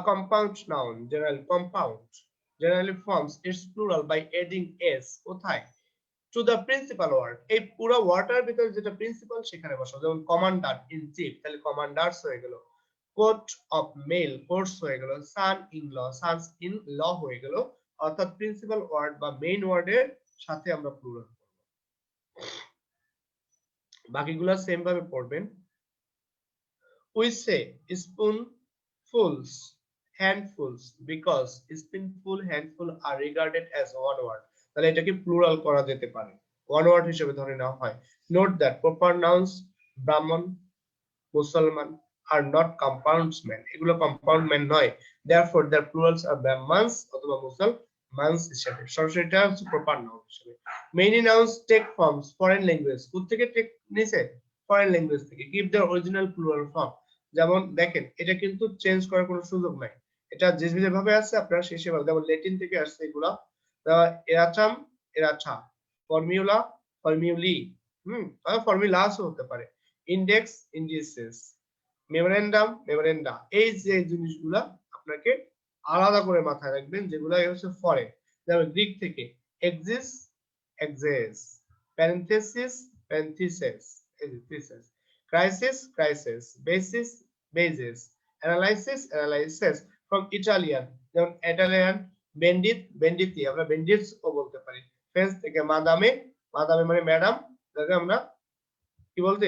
compound noun generally forms its plural by adding s কোথায়, to the principal word, এই পুরো ওয়ার্ডটার ভিতরে যেটা প্রিন্সিপাল সেখানে বসাও, যেমন কমান্ডার ইন চিফ, তাহলে কমান্ডার্স হয়ে গেল, কোর্ট অফ মেল কোর্টস হয়ে গেল, son in law sons in law হয়ে গেল, অর্থাৎ প্রিন্সিপাল ওয়ার্ড বা মেইন ওয়ার্ডের সাথে আমরা প্লুরাল করব। বাকিগুলো সেম ভাবে পড়বেন। we say spoonfuls, handfuls, because spoonful, handful are regarded as one word, তাহলে এটাকে প্লুরাল করা যেতে পারে, ওয়ান ওয়ার্ড হিসেবে ধরে নেওয়া হয়। নোট দ্যাট প্রপার নাউন্স ব্রাহ্মণ, মুসলমান are not compounds men, এগুলো কম্পাউন্ড ম্যান নয়, therefore their plurals are brahmans অথবা মুসলমানস হিসেবে, সরাসরি এটা হচ্ছে প্রপার নাউন হিসেবে। many nouns take forms foreign language, কোথা থেকে টেক নিছে, ফরেন ল্যাঙ্গুয়েজ থেকে, give their original plural form, যেমন দেখেন এটা কিন্তু চেঞ্জ করার কোনো সুযোগ নাই, এটা যে ভাবে আছে আপনারা শেষে ভাবে, যেমন ল্যাটিন থেকে আসছে এগুলা, এরাচাম, এরাচা, ফর্মুলা, ফর্মুলি, ফর্মুলাসও হতে পারে, ইন্ডেক্স, ইন্ডিসেস, মেমোরেন্ডাম, মেমোরেন্ডা, এই যে জিনিসগুলা আপনাকে আলাদা করে মাথায় রাখবেন, যেগুলো হচ্ছে ফরেন, যেমন গ্রিক থেকে axis, axes, parenthesis, parentheses, thesis, crisis, crisis, basis, basis, analysis, analysis, from Italian, যেমন ইটালিয়ান, বেন্ডিত, বেন্ডিতি, আমরা বেন্ডিটস ও বলতে পারি, ফ্রেঞ্চ থেকে মাদামে, মাদামে মানে ম্যাডাম, যাকে আমরা কি বলতে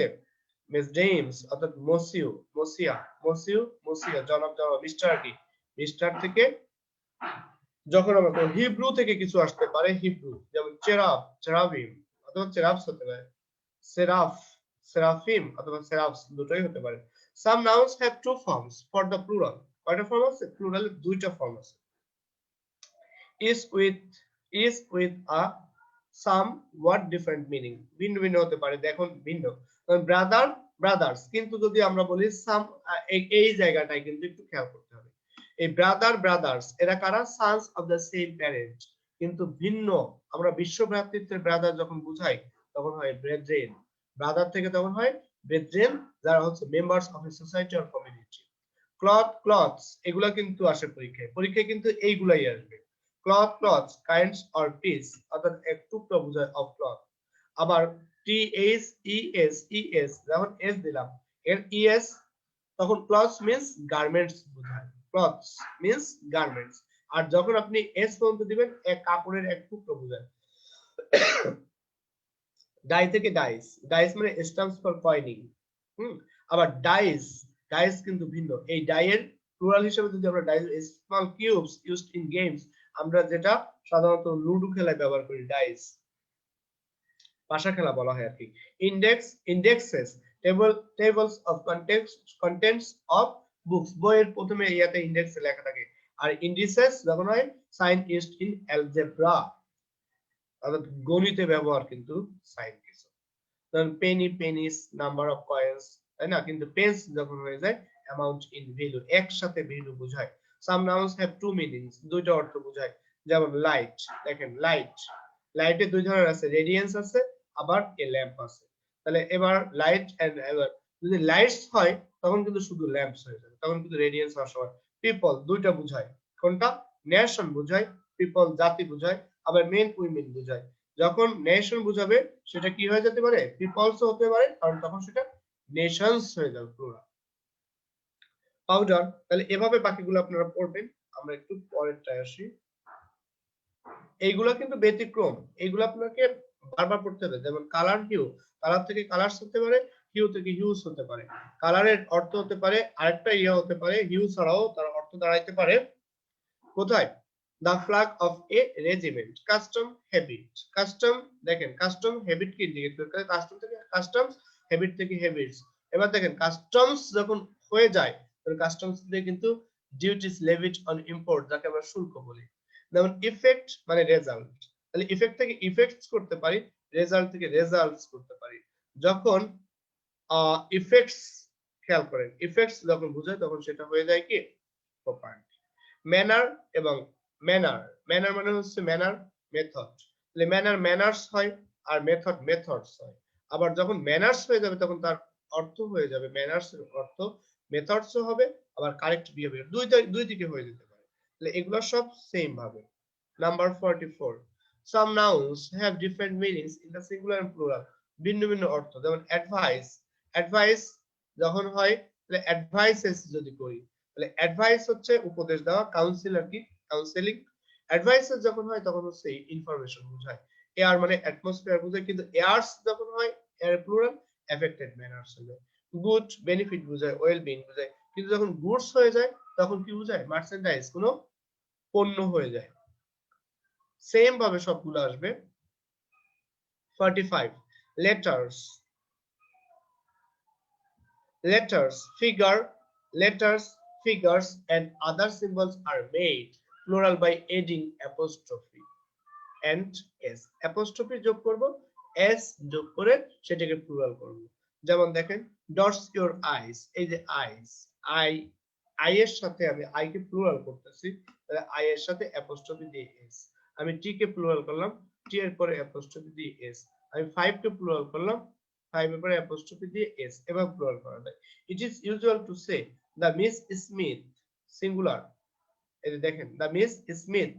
মিস জেমস অর্থাৎ মসিউ, মসিয়া, মসিউ, মসিয়া, জনাব, জনাব, মিস্টার কি, মিস্টার থেকে যখন আমরা কোনো হিব্রু থেকে কিছু আসতে পারে, হিব্রু যেমন চেরাব, চেরাবিম অথবা চেরাবস হতে পারে, সেরাফ, সেরাফিম অথবা সেরাফস দুটোই হতে পারে। Some nouns have two forms for the plural. কয়টা ফর্ম আছে? প্লুরালের দুইটা ফর্ম আছে। is with is with a somewhat different meaning, ভিন্ন ভিন্ন হতে পারে। দেখুন ভিন্ন, ব্রাদার, ব্রাদার্স, কিন্তু যদি আমরা বলি সাম, এই জায়গাটায় কিন্তু একটু খেয়াল করতে হবে। এই ব্রাদার, ব্রাদার্স এরা কারা? Sans of the same parent, কিন্তু ভিন্ন। আমরা বিশ্ব ভ্রাতৃত্বের ব্রাদার যখন বুঝাই তখন হয় ব্রেথরেন, ব্রাদার থেকে তখন হয় ব্রেথরেন, যারা হচ্ছে members of a society or community. Cloth, clothes এগুলা কিন্তু আসে পরীক্ষায়, পরীক্ষায় কিন্তু এইগুলাই আসবে। Cloth, clothes, kinds or piece, অর্থাৎ এক টুকরো বোঝায় অফ ক্লথ। আবার T S E S, E S যখন এস দিলাম, এর ই এস তখন ক্লথস মিন্স গার্মেন্টস বোঝায়, ক্লথস মিন্স গার্মেন্টস। আর যখন আপনি এস পর্যন্ত দিবেন, এক কাপড়ের এক টুকরো বোঝায়। ডাই থেকে ডাইস, ডাইস মানে স্ট্যাম্পস ফর কয়েনিং। আবার ডাইস, ডাইস কিন্তু ভিন্ন। এই ডাইয়ের প্লুরাল হিসেবে যদি আমরা dice, small cubes used in games, আমরা যেটা সাধারণত লুডো খেলায় ব্যবহার করি, ডাইস, পাশা খেলা বলা হয় আর কি। Index, indexes, table, tables of contents of books, বইয়ের প্রথমে ইয়াতে ইন্ডেক্সে লেখা থাকে। আর ইন্ডিসেস যখন হয় সাইন ইউজড ইন অ্যালজেব্রা, অর্থাৎ গণিতে ব্যবহার কিন্তু সাইন কিছু। ধরুন Penney, penis, number of coins, তাই না? কিন্তু পেন্স যখন হয়ে যায় অ্যামাউন্ট ইন ভ্যালু, একসাথে ভ্যালু বোঝায়। সাম নাউন্স হ্যাভ টু মিনিংস, দুইটা অর্থ বোঝায়। যেমন লাইট, দেখেন লাইট, লাইটে দুই ধরনের আছে, রেডিয়েন্স আছে, আবার এ ল্যাম্প আছে। তাহলে এবার লাইট এন্ড, এবার যদি লাইটস হয় তখন কিন্তু শুধু ল্যাম্পস হয়ে যাবে, তখন কিন্তু রেডিয়েন্স হওয়ার সময়। পিপল দুইটা বোঝায়, কোনটা? নেশন বোঝায়, পিপল জাতি বোঝায়, আবার মেন উইমেন বোঝায়। যখন নেশন বুঝাবে সেটা কি হয়ে যেতে পারে? পিপলসও হতে পারে, কারণ তখন সেটা নেশনস হয়ে যাবে প্লুরাল। পাউডার, তাহলে এভাবে বাকিগুলো আপনারা পড়বেন। আমরা একটু পরেরটায় আসি। এইগুলা কিন্তু ব্যতিক্রম, এইগুলো আপনাকে বারবার পড়তে হবে। যেমন কালার, হিউ, কালার থেকে কালার্স হতে পারে, হিউ থেকে হিউজ হতে পারে। কালারের অর্থ হতে পারে আরেকটা ইয়া হতে পারে, হিউ ছাড়াও তার অর্থ দাঁড়াইতে পারে কোথায়? The flag of A regiment, custom, habit, custom, দেখেন কাস্টম হ্যাবিট কি ইন্ডিকেট করে? কাস্টম থেকে কাস্টমস, হ্যাবিট থেকে হ্যাবিটস। এবার দেখেন কাস্টমস যখন হয়ে যায় তখন কাস্টমস দিয়ে কিন্তু ডিউটিস লেভিড অন ইম্পোর্ট, যাকে আমরা শুল্ক বলি। যেমন ইফেক্ট মানে রেজাল্ট, তাহলে ইফেক্ট থেকে ইফেক্টস করতে পারি, রেজাল্ট থেকে রেজাল্টস করতে পারি। যখন ইফেক্টস, খেয়াল করেন ইফেক্টস যখন বোঝায় তখন সেটা হয়ে যায় কি? প্রপার্টি। ম্যানার এবং ম্যানার, ম্যানার মানে হচ্ছে ম্যানার, মেথড, তাহলে ম্যানার ম্যানার্স হয়, আর মেথড মেথডস হয়। আবার যখন ম্যানার্স হয়ে যাবে তখন তার অর্থ হয়ে যাবে, ম্যানার্স এর অর্থ মেথডসও হবে, আবার কারেক্ট বিহেভিয়ার, দুই দিকে হয়ে যেতে পারে। তাহলে এগুলো সব সেম ভাবে। Number 44, some nouns have different meanings in the singular and plural, ভিন্ন ভিন্ন অর্থ। যেমন অ্যাডভাইস, অ্যাডভাইস যখন হয় তাহলে অ্যাডভাইসেস যদি করি, তাহলে অ্যাডভাইস হচ্ছে উপদেশ দেওয়া, কাউন্সিলর কি, কাউন্সেলিং। অ্যাডভাইসেস যখন হয় তখন হচ্ছে ইনফরমেশন বোঝায়। এয়ার মানে অ্যাটমসফিয়ার বোঝায়, কিন্তু এয়ারস যখন হয় এর প্লুরাল এফেক্টেড ম্যানার্স হয়ে যায়। গুড বেনিফিট বোঝায়, ওয়েল বিং বোঝায়, কিন্তু যখন গুডস হয়ে যায় তখন কি বোঝায়? মার্চেন্ডাইজ, কোনো পণ্য হয়ে যায়। সেম ভাবে সবগুলো আসবে। 45, letters, letters, figures and other symbols are made plural by adding apostrophe and s, apostrophe যোগ করব, s যোগ করে সেটাকে প্লুরাল করব। যেমন দেখেন dots your eyes, এই যে eyes, আই এর সাথে আমি আই কে প্লুরাল করতেছি, তাহলে আই এর সাথে অ্যাপোস্ট্রফি দিয়ে এস। আমি টি কে প্লুরাল করলাম, টি এর পরে অ্যাপোস্ট্রফি দিয়ে এস। আমি 5 কে প্লুরাল করলাম, 5 এর পরে অ্যাপোস্ট্রফি দিয়ে এস। এভাবে প্লুরাল করা যায়। It is usual to say the miss Smith, singular, এই যে দেখেন the miss Smith,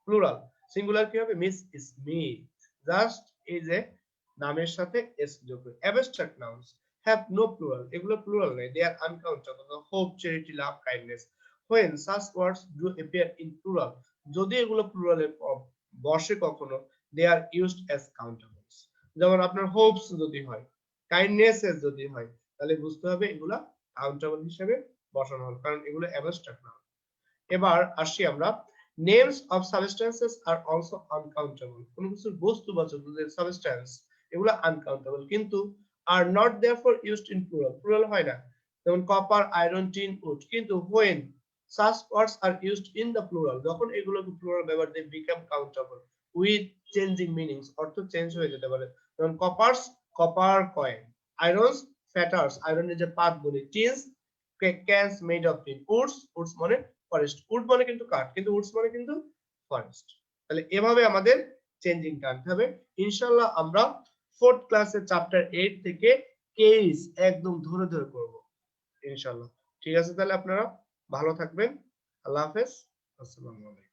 plural, singular কি হবে? Miss Smith. জাস্ট এই যে নামের সাথে এস যোগ করে। Abstract nouns have no plural, এগুলো প্লুরাল নয়, they are uncountable, hope, charity, love, kindness. When such words do appear in plural, যদি এগুলো প্লুরালে বসে কখনো, they are used as countables। যেমন আপনার hopes যদি হয়, কাইন্ডনেসেস যদি হয় তাহলে বুঝতে হবে এগুলা কাউন্টেবল হিসেবে বসানো হলো, কারণ এগুলো অ্যাবস্ট্রাক্ট না। এবার আসি আমরা, names of substances are also uncountable. কোন কিছুর বস্তুবাচক যে সাবস্টেন্স এগুলো আনকাউন্টেবল, কিন্তু are not therefore used in plural, plural হয় না। যেমন কপার, আয়রন, টিন, উড। কিন্তু when such words are used in the plural, যখন এগুলোকে প্লুরাল ব্যবহার they become countable with changing meanings, অর্থ চেঞ্জ হয়ে যেতে পারে। যেমন coppers, copper coins. Irons, fetters, আয়রনের যে পাতগুলি। Tins, cans made of tin. Woods, woods মানে ফরেস্ট। উড মানে কিন্তু কাঠ, কিন্তু উডস মানে কিন্তু ফরেস্ট। তাহলে এভাবে আমাদের চেঞ্জিং টানতে হবে। ইনশাআল্লাহ আমরা 4th ক্লাসের চ্যাপ্টার 8 থেকে কেস একদম ধরে ধরে করব ইনশাআল্লাহ। ঠিক আছে, তাহলে আপনারা ভালো থাকবেন। আল্লাহ হাফেজ। আসসালামু আলাইকুম।